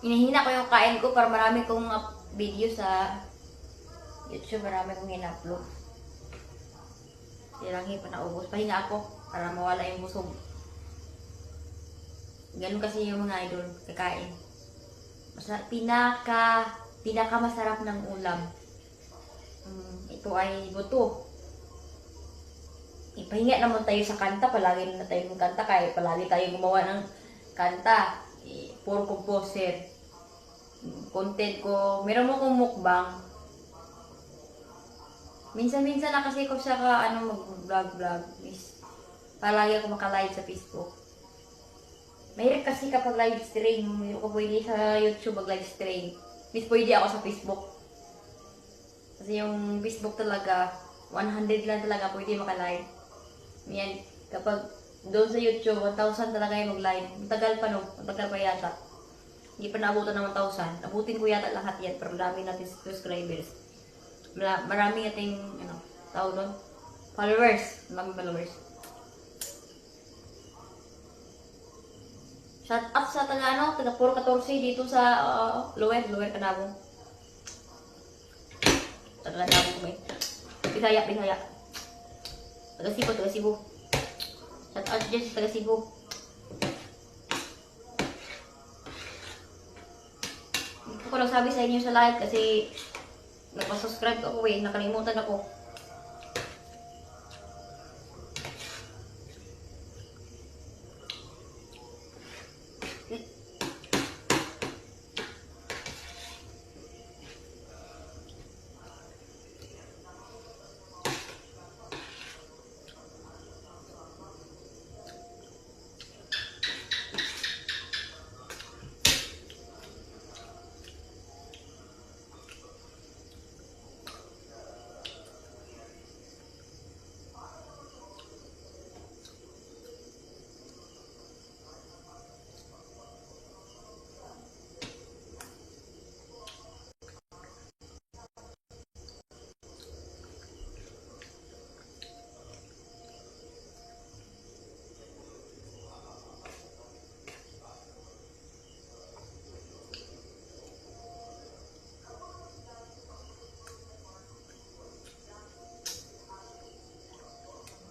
Inihina ko yung kain ko para marami kong video sa YouTube. Marami kong in-upload. Silangi pa naubos. Pahinga ako para mawala yung busog. Ganun kasi yung mga idol, kakain. Pinaka masarap ng ulam. Ito ay buto. Ipahinga naman tayo sa kanta. Palagi na tayo ng kanta. Kaya palagi tayo gumawa ng kanta. Puro composer. Content ko. Meron mo kong mukbang. Minsan-minsan na kasi ko siya mag-vlog. Palagi ako maka-live sa Facebook. Mahirap kasi kapag live stream. Hindi ko pwede sa YouTube mag-live stream. Pwede ako sa Facebook. Kasi yung Facebook talaga, 100 lang talaga pwede maka-live. Yan, kapag doon sa YouTube, 1,000 talaga yung mag-live. Matagal pa no, matagal pa yata. Hindi pa naabutan ng 1,000. Abutin ko yata lahat yan, pero dami natin subscribers. Marami nating, tawag doon, followers. Maraming followers. Shout out sa taga Puro 14 dito sa Lower Canabong. Taga Canabong kami. Bisaya. Taga Cebu. Shout out dyan sa taga Cebu. Hindi ko lang sabi sa inyo sa live kasi nagpa-subscribe ako nakalimutan ako.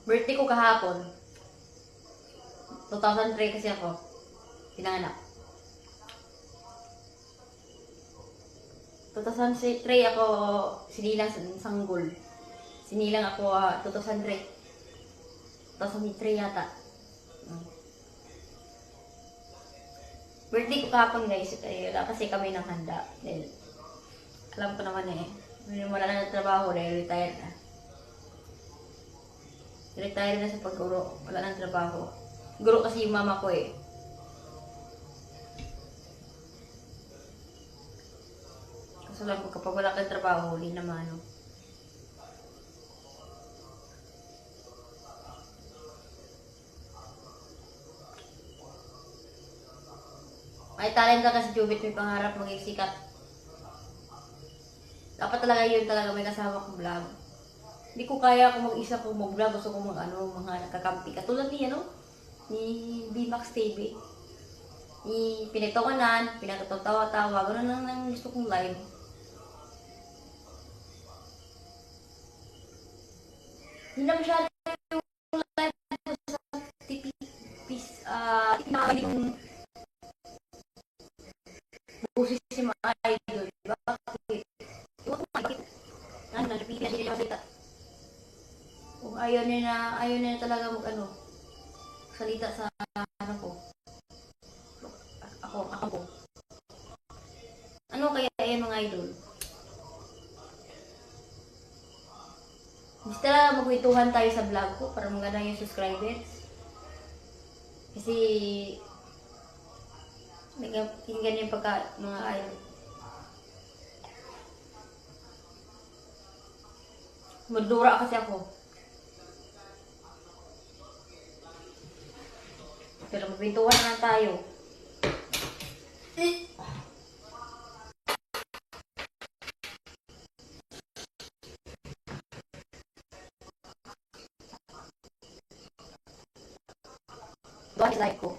Birthday ko kahapon. 2003 kasi ako. Pinanganak. 2003 ako sinilang sa sanggol. Sinilang ako 2003. 2003 yata. Birthday ko kahapon guys. Kasi kami nang handa. Alam ko naman wala na trabaho dahil retired na. Retire na sa pagguro. Wala nang trabaho. Guro kasi yung mama ko Kaso lang kapag wala kang trabaho, hindi naman May talent ka kasi Jubit, may pangarap maging sikat. Dapat talaga yun talaga may kasama kong vlog. Hindi ko kaya kung mag-isa kong mag-vlog. Gusto kong mga nakakampi. Katulad ni BMAX TV. Pinagtawanan, pinagtatawa-tawa. Ganun lang ang gusto kong live. Hindi na masyado yung live ko sa TV. Yung busis si mga idol. Bakit? Iwan ko bakit? Napipili na siya salita. Kung ayaw niya talaga salita sa ko. Ako. Ano kaya mga idol? Gusto talaga magkwentuhan tayo sa vlog ko para maganda yung subscribers. Kasi nagkakinggan yung mga idol. Madura kasi ako. Pero magkwentuhan na tayo. Bakit like ko?